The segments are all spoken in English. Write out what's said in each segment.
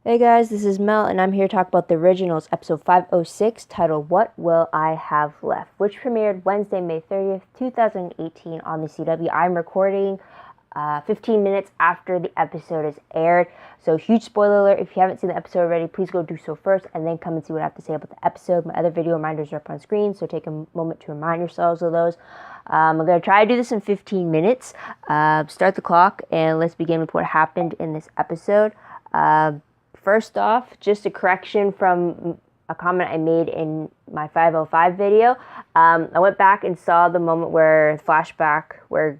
Hey guys, this is Mel, and I'm here to talk about the originals, episode 506, titled What Will I Have Left, which premiered Wednesday, May 30th, 2018 on the CW. I'm recording 15 minutes after the episode is aired, so huge spoiler alert. If you haven't seen the episode already, please go do so first, and then come and see what I have to say about the episode. My other video reminders are up on screen, so take a moment to remind yourselves of those. I'm going to try to do this in 15 minutes. Start the clock, and let's begin with what happened in this episode. First off, just a correction from a comment I made in my 505 video. I went back and saw the moment where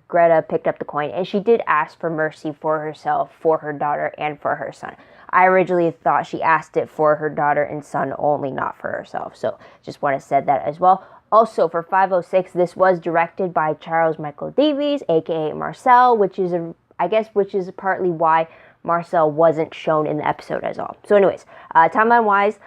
Greta picked up the coin, and she did ask for mercy for herself, for her daughter, and for her son. I originally thought she asked it for her daughter and son only, not for herself. So just want to say that as well. Also, for 506, this was directed by Charles Michael Davies, aka Marcel, which is partly why Marcel wasn't shown in the episode as well. So anyways, timeline-wise,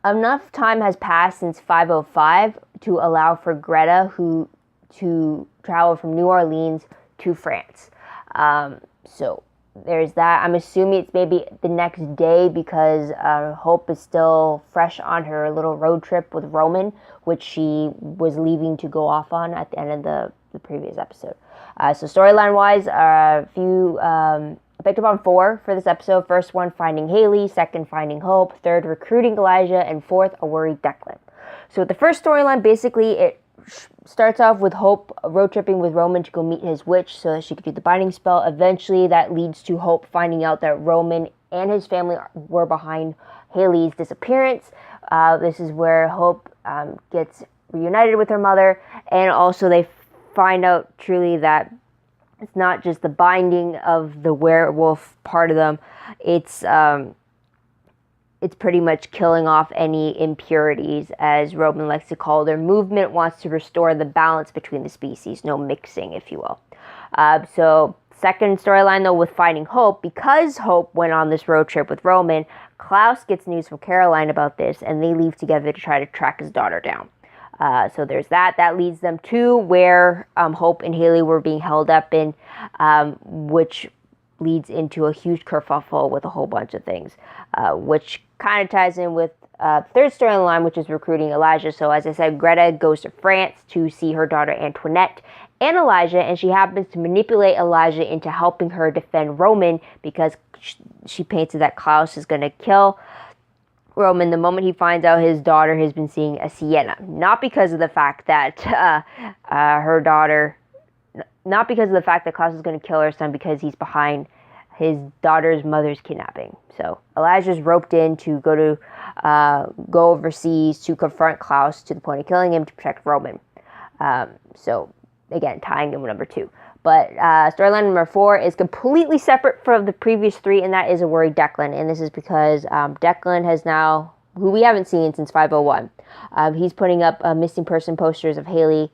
enough time has passed since 505 to allow for Greta to travel from New Orleans to France. So there's that. I'm assuming it's maybe the next day because Hope is still fresh on her little road trip with Roman, which she was leaving to go off on at the end of the previous episode. So storyline-wise, a few... I picked up on 4 for this episode. First one, finding Haley. Second, finding Hope. Third, recruiting Elijah. And fourth, a worried Declan. So with the first storyline, basically, it starts off with Hope road tripping with Roman to go meet his witch so that she could do the binding spell. Eventually, that leads to Hope finding out that Roman and his family were behind Haley's disappearance. This is where Hope gets reunited with her mother. And also, they find out truly that it's not just the binding of the werewolf part of them. It's pretty much killing off any impurities, as Roman likes to call their movement, wants to restore the balance between the species, no mixing, if you will. So second storyline, though, with finding Hope, because Hope went on this road trip with Roman, Klaus gets news from Caroline about this, and they leave together to try to track his daughter down. So there's that. That leads them to where Hope and Haley were being held up in, which leads into a huge kerfuffle with a whole bunch of things, which kind of ties in with third storyline, which is recruiting Elijah. So as I said, Greta goes to France to see her daughter Antoinette and Elijah, and she happens to manipulate Elijah into helping her defend Roman because she paints it that Klaus is going to kill Roman the moment he finds out his daughter has been seeing a Sienna. Not because of the fact that not because of the fact that Klaus is going to kill her son, because he's behind his daughter's mother's kidnapping. So Elijah's roped in to go overseas to confront Klaus to the point of killing him to protect Roman. So again, tying in with number 2. But storyline number 4 is completely separate from the previous 3, and that is a worried Declan. And this is because Declan has now, who we haven't seen since 501, he's putting up missing person posters of Haley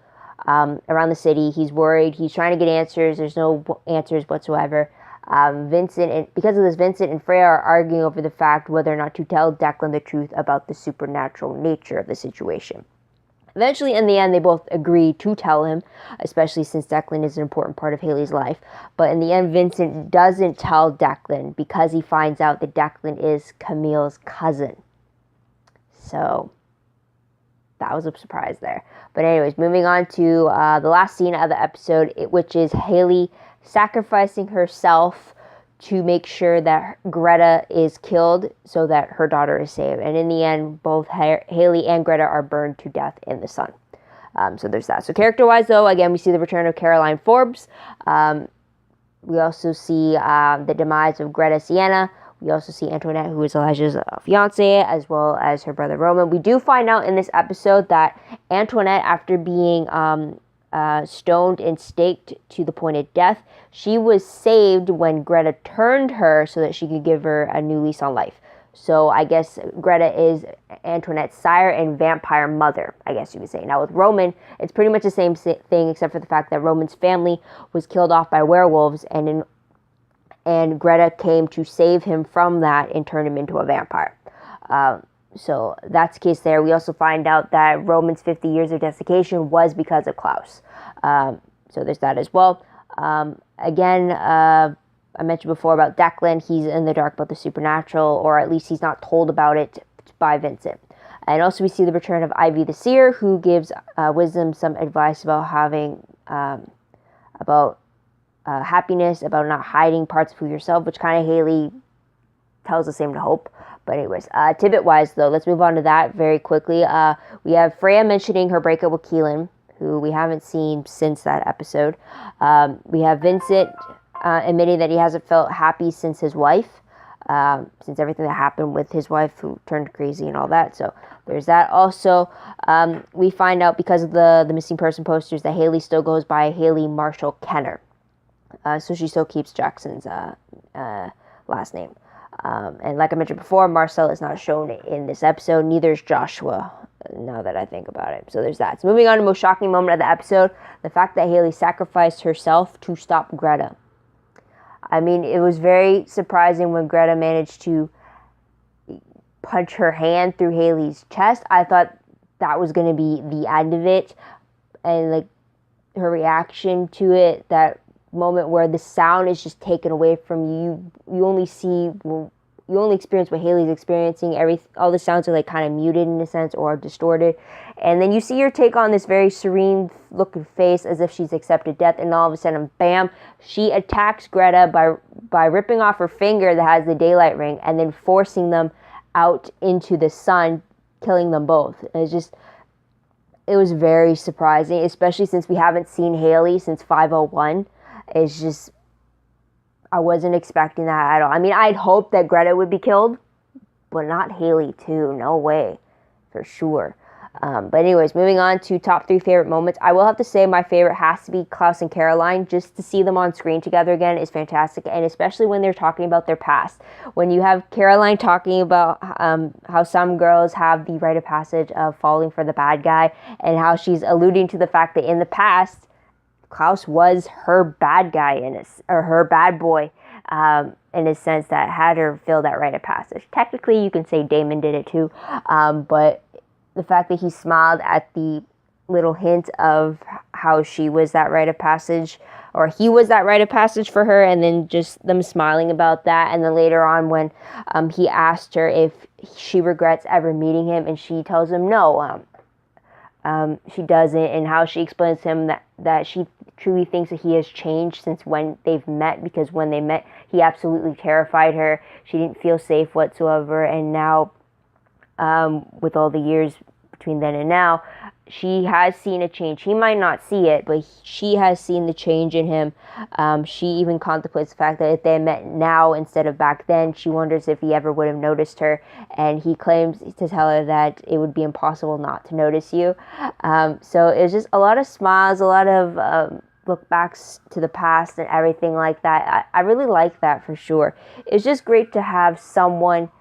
around the city. He's worried. He's trying to get answers. There's no answers whatsoever. Because of this, Vincent and Freya are arguing over the fact whether or not to tell Declan the truth about the supernatural nature of the situation. Eventually, in the end, they both agree to tell him, especially since Declan is an important part of Haley's life. But in the end, Vincent doesn't tell Declan because he finds out that Declan is Camille's cousin. So that was a surprise there. But anyways, moving on to the last scene of the episode, which is Haley sacrificing herself to make sure that Greta is killed so that her daughter is saved. And in the end, both Haley and Greta are burned to death in the sun. So there's that. So character-wise, though, again, we see the return of Caroline Forbes. We also see the demise of Greta Sienna. We also see Antoinette, who is Elijah's fiance, as well as her brother Roman. We do find out in this episode that Antoinette, after being stoned and staked to the point of death, she was saved when Greta turned her so that she could give her a new lease on life. So I guess Greta is Antoinette's sire and vampire mother, I guess you could say. Now with Roman, it's pretty much the same thing, except for the fact that Roman's family was killed off by werewolves, and Greta came to save him from that and turn him into a vampire. So that's the case there. We also find out that Roman's 50 years of desiccation was because of Klaus. So there's that as well. Again, I mentioned before about Declan, he's in the dark about the supernatural, or at least he's not told about it by Vincent. And also we see the return of Ivy the Seer, who gives Wisdom some advice about having, happiness, about not hiding parts of who yourself, which kind of Haley tells the same to Hope. But anyways, tidbit-wise, though, let's move on to that very quickly. We have Freya mentioning her breakup with Keelan, who we haven't seen since that episode. We have Vincent admitting that he hasn't felt happy since his wife, since everything that happened with his wife, who turned crazy and all that. So there's that. Also, we find out because of the missing person posters that Haley still goes by Haley Marshall Kenner. So she still keeps Jackson's last name. And like I mentioned before, Marcel is not shown in this episode. Neither is Joshua, now that I think about it. So there's that. So moving on to the most shocking moment of the episode, the fact that Haley sacrificed herself to stop Greta. I mean, it was very surprising when Greta managed to punch her hand through Haley's chest. I thought that was going to be the end of it. And like her reaction to it, that moment where the sound is just taken away from you. You only experience what Haley's experiencing. All the sounds are like kind of muted in a sense, or distorted. And then you see her take on this very serene looking face as if she's accepted death, and all of a sudden, bam, she attacks Greta by ripping off her finger that has the daylight ring and then forcing them out into the sun, killing them both. It was very surprising, especially since we haven't seen Haley since 501. It's just, I wasn't expecting that at all. I mean, I'd hoped that Greta would be killed, but not Haley too. No way, for sure. But anyways, moving on to top 3 favorite moments. I will have to say my favorite has to be Klaus and Caroline. Just to see them on screen together again is fantastic, and especially when they're talking about their past. When you have Caroline talking about how some girls have the rite of passage of falling for the bad guy, and how she's alluding to the fact that in the past, Klaus was her bad guy or her bad boy, in a sense that had her feel that rite of passage. Technically, you can say Damon did it too, but the fact that he smiled at the little hint of how she was that rite of passage, or he was that rite of passage for her, and then just them smiling about that, and then later on when he asked her if she regrets ever meeting him, and she tells him no, she doesn't, and how she explains to him that she truly thinks that he has changed since when they've met, because when they met, he absolutely terrified her. She didn't feel safe whatsoever, and now, with all the years between then and now, she has seen a change. He might not see it, but she has seen the change in him. She even contemplates the fact that if they met now instead of back then, she wonders if he ever would have noticed her. And he claims to tell her that it would be impossible not to notice you. So it's just a lot of smiles, a lot of look backs to the past and everything like that. I really like that for sure. It's just great to have someone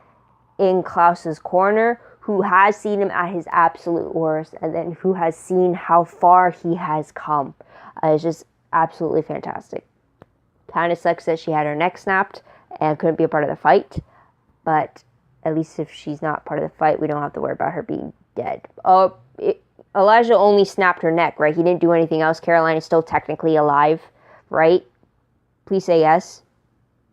in Klaus's corner who has seen him at his absolute worst, and then who has seen how far he has come. It's just absolutely fantastic. Kind of sucks that she had her neck snapped and couldn't be a part of the fight, but at least if she's not part of the fight, we don't have to worry about her being dead. Elijah only snapped her neck, right? He didn't do anything else. Caroline is still technically alive, right? Please say yes.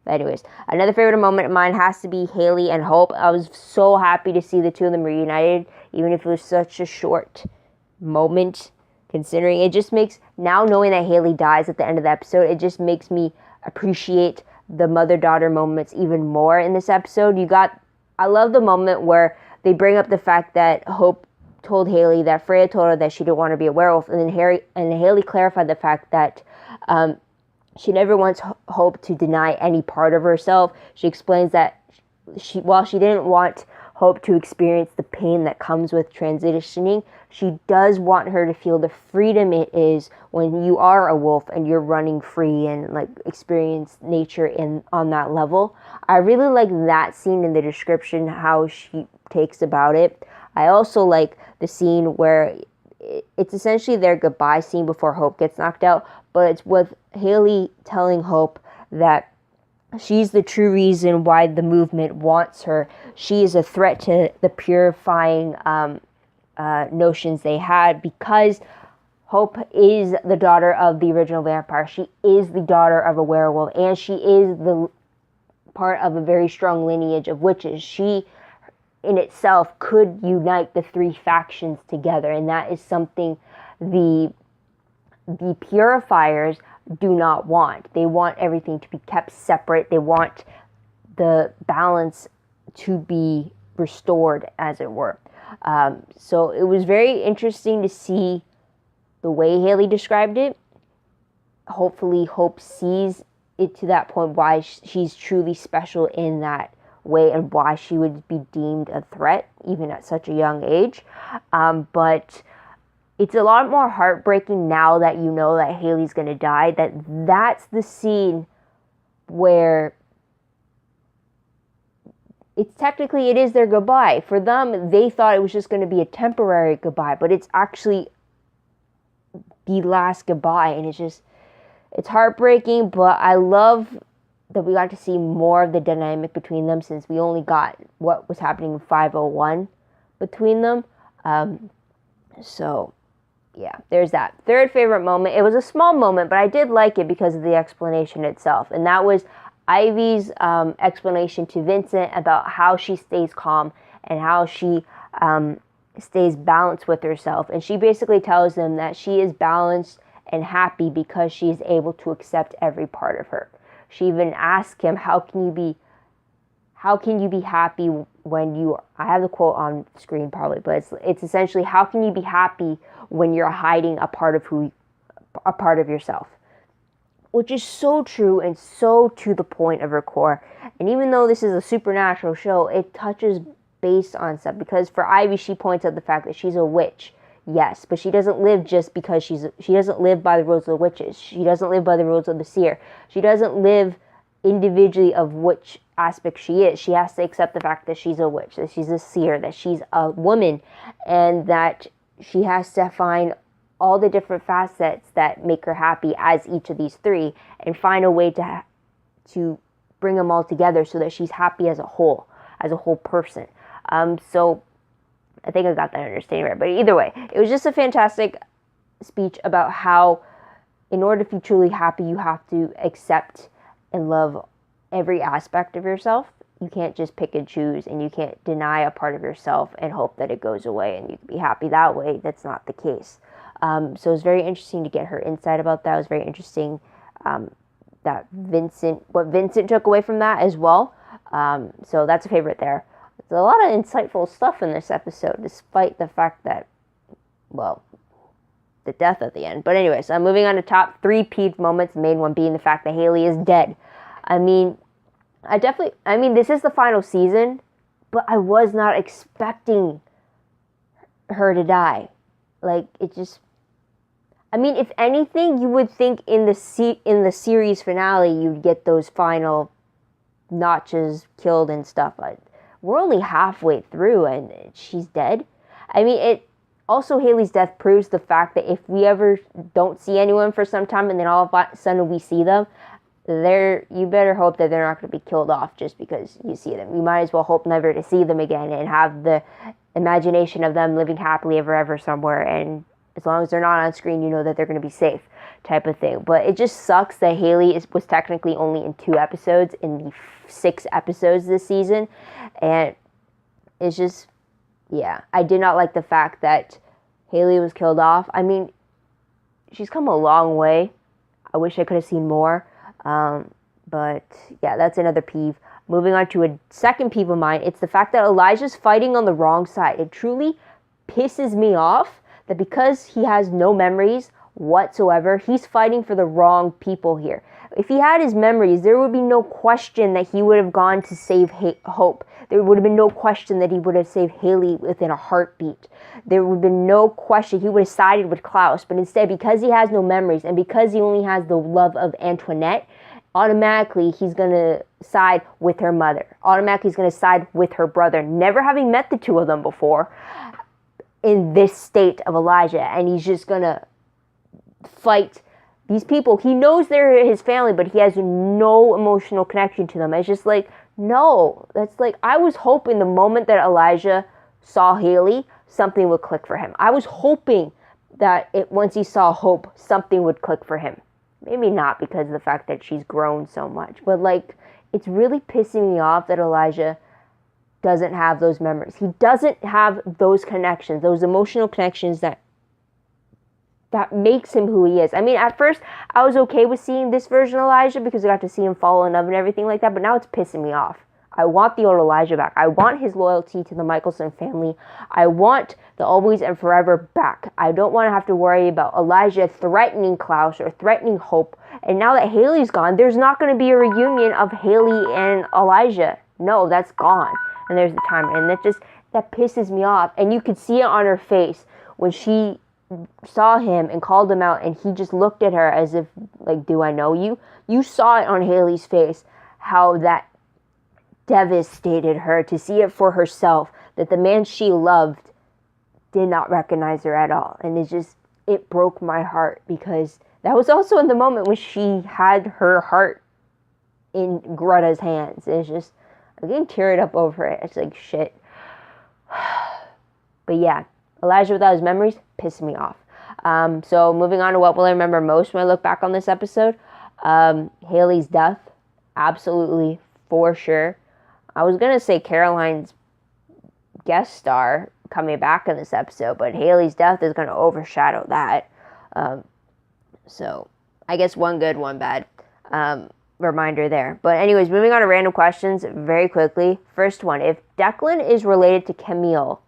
But anyways, another favorite moment of mine has to be Haley and Hope. I was so happy to see the two of them reunited, even if it was such a short moment, considering it just makes, now knowing that Haley dies at the end of the episode, it just makes me appreciate the mother-daughter moments even more in this episode. I love the moment where they bring up the fact that Hope told Haley that Freya told her that she didn't want to be a werewolf, and then Haley clarified the fact that she never wants Hope to deny any part of herself. She explains that while she didn't want Hope to experience the pain that comes with transitioning, she does want her to feel the freedom it is when you are a wolf and you're running free and like experience nature on that level. I really like that scene in the description, how she takes about it. I also like the scene where it's essentially their goodbye scene before Hope gets knocked out, but it's with Haley telling Hope that she's the true reason why the movement wants her. She is a threat to the purifying notions they had, because Hope is the daughter of the original vampire. She is the daughter of a werewolf, and she is the part of a very strong lineage of witches. She, in itself, could unite the three factions together, and that is something the purifiers do not want. They want everything to be kept separate. They want the balance to be restored, as it were. So it was very interesting to see the way Haley described it. Hopefully Hope sees it to that point, why she's truly special in that way and why she would be deemed a threat even at such a young age. But it's a lot more heartbreaking now that you know that Haley's going to die, that's the scene where it is their goodbye. For them, they thought it was just going to be a temporary goodbye, but it's actually the last goodbye, and it's heartbreaking, but I love that we got to see more of the dynamic between them, since we only got what was happening in 501 between them. So yeah, there's that. Third favorite moment. It was a small moment, but I did like it because of the explanation itself, and that was Ivy's explanation to Vincent about how she stays calm and how she stays balanced with herself. And she basically tells them that she is balanced and happy because she is able to accept every part of her. She even asked him, how can you be happy when you, I have the quote on screen probably, but it's essentially, how can you be happy when you're hiding a part of yourself? Which is so true and so to the point of her core. And even though this is a supernatural show, it touches based on stuff, because for Ivy, she points out the fact that she's a witch. Yes, but she doesn't live just because she doesn't live by the rules of the witches. She doesn't live by the rules of the seer. She doesn't live individually of which aspect she is. She has to accept the fact that she's a witch, that she's a seer, that she's a woman, and that she has to find all the different facets that make her happy as each of these three, and find a way to bring them all together so that she's happy as a whole person. So I think I got that understanding right. But either way, it was just a fantastic speech about how, in order to be truly happy, you have to accept and love every aspect of yourself. You can't just pick and choose, and you can't deny a part of yourself and hope that it goes away and you can be happy that way. That's not the case. So it was very interesting to get her insight about that. It was very interesting that what Vincent took away from that as well. So that's a favorite there. There's a lot of insightful stuff in this episode, despite the fact that, well, the death at the end. But anyways, I'm moving on to top 3 peeved moments, the main one being the fact that Haley is dead. I mean, this is the final season, but I was not expecting her to die. Like, it just, if anything, you would think in the series finale, you'd get those final notches killed and stuff. But we're only halfway through and she's dead. Also, Haley's death proves the fact that if we ever don't see anyone for some time and then all of a sudden we see them, you better hope that they're not going to be killed off just because you see them. You might as well hope never to see them again and have the imagination of them living happily ever after somewhere, and as long as they're not on screen, you know that they're going to be safe, type of thing. But it just sucks that Haley was technically only in 2 episodes in the 6 episodes this season, and it's just, yeah, I did not like the fact that Haley was killed off. She's come a long way. I wish I could have seen more, but yeah, that's another peeve. Moving on to a second peeve of mine, it's the fact that Elijah's fighting on the wrong side. It truly pisses me off that because he has no memories whatsoever, he's fighting for the wrong people here. If he had his memories, there would be no question that he would have gone to save Hope. There would have been no question that he would have saved Haley within a heartbeat. There would have been no question he would have sided with Klaus. But instead, because he has no memories and because he only has the love of Antoinette, automatically he's going to side with her mother. Automatically he's going to side with her brother, never having met the two of them before in this state of Elijah. And he's just going to fight these people. He knows they're his family, but he has no emotional connection to them. It's just like, no. That's like, I was hoping the moment that Elijah saw Haley, something would click for him. I was hoping that once he saw Hope, something would click for him. Maybe not because of the fact that she's grown so much, but like, it's really pissing me off that Elijah doesn't have those memories. He doesn't have those connections, those emotional connections that makes him who he is. I mean, at first, I was okay with seeing this version of Elijah because I got to see him fall in love and everything like that, but now it's pissing me off. I want the old Elijah back. I want his loyalty to the Michelson family. I want the always and forever back. I don't want to have to worry about Elijah threatening Klaus or threatening Hope. And now that Haley's gone, there's not going to be a reunion of Haley and Elijah. No, that's gone. And there's the time. And that pisses me off. And you could see it on her face when she saw him and called him out, and he just looked at her as if, like, do I know you? You saw it on Haley's face, how that devastated her to see it for herself, that the man she loved did not recognize her at all. And it broke my heart, because that was also in the moment when she had her heart in Greta's hands. It's just, I'm getting teared up over it. It's like, shit. But yeah, Elijah without his memories pissed me off. So moving on to what will I remember most when I look back on this episode. Haley's death, absolutely, for sure. I was going to say Caroline's guest star coming back in this episode, but Haley's death is going to overshadow that. So I guess one good, one bad reminder there. But anyways, moving on to random questions very quickly. First one, if Declan is related to Camille,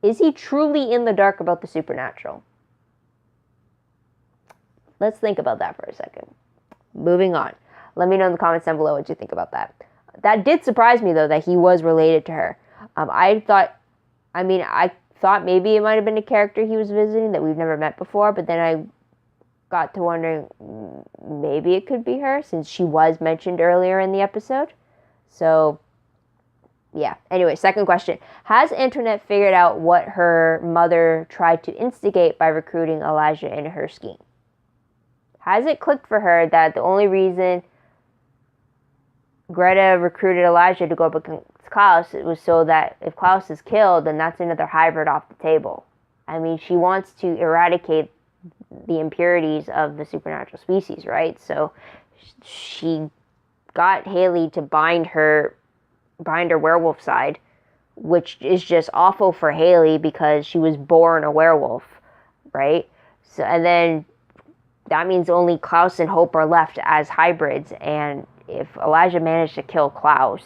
is he truly in the dark about the supernatural? Let's think about that for a second. Moving on. Let me know in the comments down below what you think about that. That did surprise me, though, that he was related to her. I thought maybe it might have been a character he was visiting that we've never met before, but then I got to wondering, maybe it could be her, since she was mentioned earlier in the episode. So, yeah. Anyway, second question. Has Antoinette figured out what her mother tried to instigate by recruiting Elijah into her scheme? Has it clicked for her that the only reason Greta recruited Elijah to go up against Klaus, it was so that if Klaus is killed, then that's another hybrid off the table. I mean, she wants to eradicate the impurities of the supernatural species, right? So she got Haley to bind her werewolf side, which is just awful for Haley because she was born a werewolf, right? So, and then that means only Klaus and Hope are left as hybrids, and if Elijah managed to kill Klaus,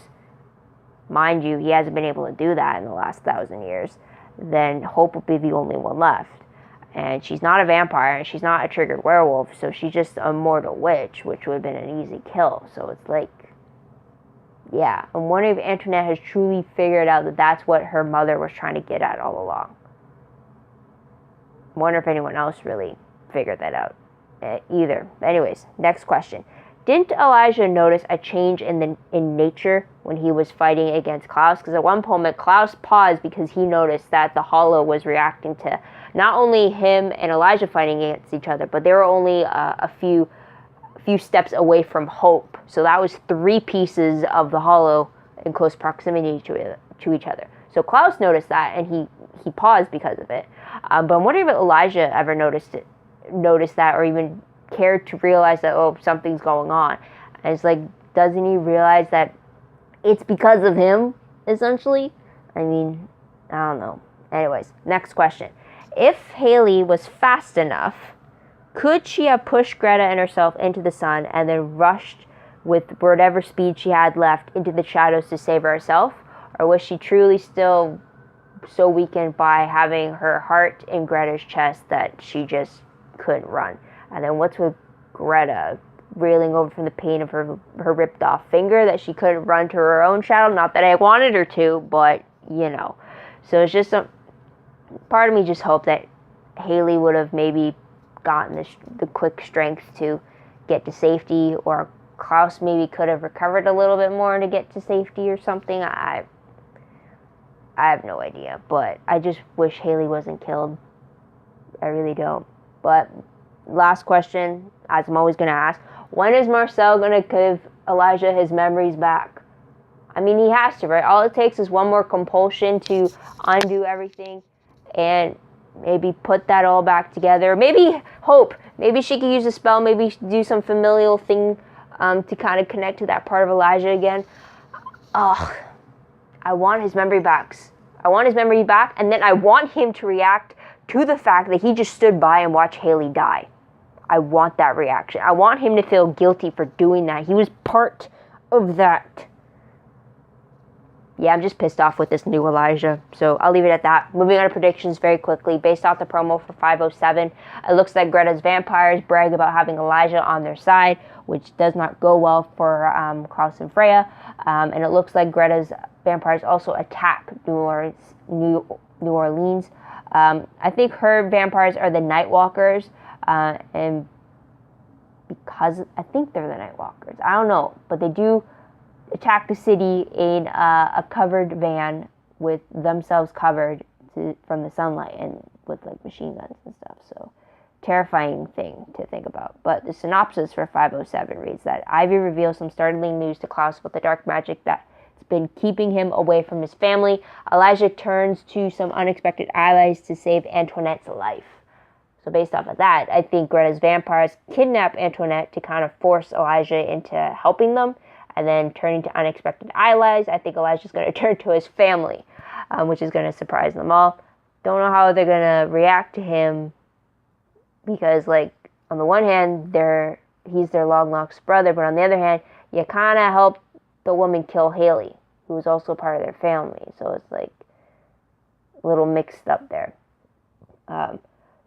mind you, he hasn't been able to do that in the last 1,000 years, then Hope will be the only one left. And she's not a vampire, and she's not a triggered werewolf, so she's just a mortal witch, which would have been an easy kill. So it's like, yeah, I'm wondering if Antoinette has truly figured out that that's what her mother was trying to get at all along. I wonder if anyone else really figured that out either. Anyways, next question. Didn't Elijah notice a change in nature when he was fighting against Klaus? Because at one moment, Klaus paused because he noticed that the Hollow was reacting to not only him and Elijah fighting against each other, but they were only a few steps away from Hope. So that was 3 pieces of the Hollow in close proximity to each other. So Klaus noticed that, and he paused because of it. But I'm wondering if Elijah ever noticed that, or even cared to realize that, oh, something's going on. And it's like, doesn't he realize that it's because of him, essentially? I mean, I don't know. Anyways, next question. If Haley was fast enough, could she have pushed Greta and herself into the sun and then rushed with whatever speed she had left into the shadows to save herself? Or was she truly still so weakened by having her heart in Greta's chest that she just couldn't run? And then what's with Greta reeling over from the pain of her ripped off finger that she couldn't run to her own shadow? Not that I wanted her to, but, you know. So it's just part of me just hoped that Haley would have maybe gotten the quick strength to get to safety, or Klaus maybe could have recovered a little bit more to get to safety or something. I have no idea, but I just wish Haley wasn't killed. I really don't. But last question, as I'm always going to ask, when is Marcel going to give Elijah his memories back? I mean, he has to, right? All it takes is one more compulsion to undo everything, and maybe put that all back together. Maybe hope. Maybe she could use a spell. Maybe do some familial thing to kind of connect to that part of Elijah again. Ugh. I want his memory back. I want his memory back, and then I want him to react to the fact that he just stood by and watched Haley die. I want that reaction. I want him to feel guilty for doing that. He was part of that. Yeah, I'm just pissed off with this new Elijah. So I'll leave it at that. Moving on to predictions very quickly. Based off the promo for 507, it looks like Greta's vampires brag about having Elijah on their side, which does not go well for Klaus and Freya. And it looks like Greta's vampires also attack New Orleans. I think her vampires are the Nightwalkers. And because I think they're the Nightwalkers. I don't know. But they do attack the city in a covered van with themselves covered from the sunlight and with like machine guns and stuff. So terrifying thing to think about. But the synopsis for 507 reads that Ivy reveals some startling news to Klaus about the dark magic that's been keeping him away from his family. Elijah turns to some unexpected allies to save Antoinette's life. So based off of that, I think Greta's vampires kidnap Antoinette to kind of force Elijah into helping them. And then turning to unexpected allies, I think Elijah's going to turn to his family, which is going to surprise them all. Don't know how they're going to react to him because, like, on the one hand, he's their long-lost brother, but on the other hand, you kind of helped the woman kill Haley, who was also part of their family. So it's, like, a little mixed up there.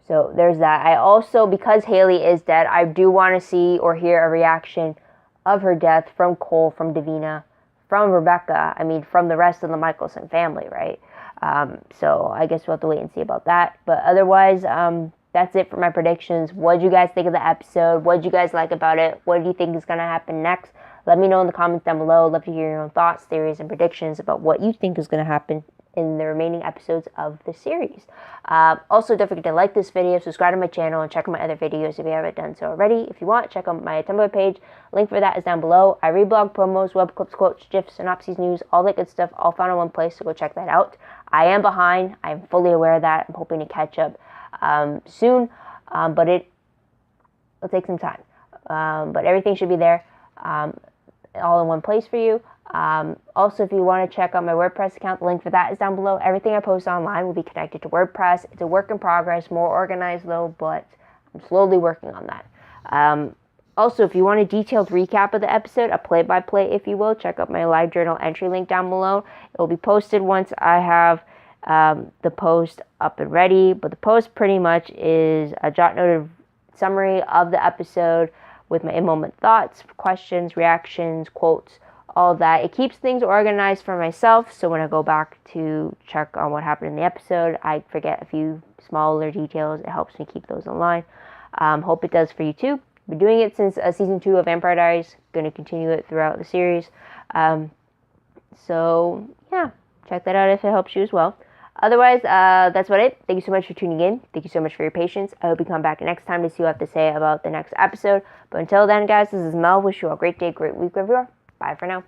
So there's that. I also, because Haley is dead, I do want to see or hear a reaction of her death from Cole, from Davina, from Rebecca, from the rest of the Michelson family, right? So I guess we'll have to wait and see about that. But otherwise, that's it for my predictions. What did you guys think of the episode? What did you guys like about it? What do you think is going to happen next? Let me know in the comments down below. I'd love to hear your own thoughts, theories, and predictions about what you think is going to happen in the remaining episodes of the series. Also, don't forget to like this video, subscribe to my channel, and check out my other videos if you haven't done so already. If you want, check out my Tumblr page. Link for that is down below. I reblog promos, web clips, quotes, GIFs, synopses, news, all that good stuff, all found in one place, so go check that out. I am behind. I'm fully aware of that. I'm hoping to catch up soon, but it'll take some time. But everything should be there, all in one place for you. Also, if you want to check out my WordPress account, the link for that is down below. Everything I post online will be connected to WordPress. It's a work in progress, more organized though, but I'm slowly working on that. Also, if you want a detailed recap of the episode, a play-by-play, if you will, check out my Livejournal entry link down below. It will be posted once I have the post up and ready, but the post pretty much is a jot-noted summary of the episode with my in-moment thoughts, questions, reactions, quotes, all that. It keeps things organized for myself, so when I go back to check on what happened in the episode, I forget a few smaller details. It helps me keep those in line. Hope it does for you too. Been doing it since season 2 of Vampire Diaries. Going to continue it throughout the series. So yeah, check that out if it helps you as well. Otherwise, that's about it. Thank you so much for tuning in. Thank you so much for your patience. I hope you come back next time to see what I have to say about the next episode. But until then, guys, this is Mel. Wish you all a great day, great week, wherever you are. Bye for now.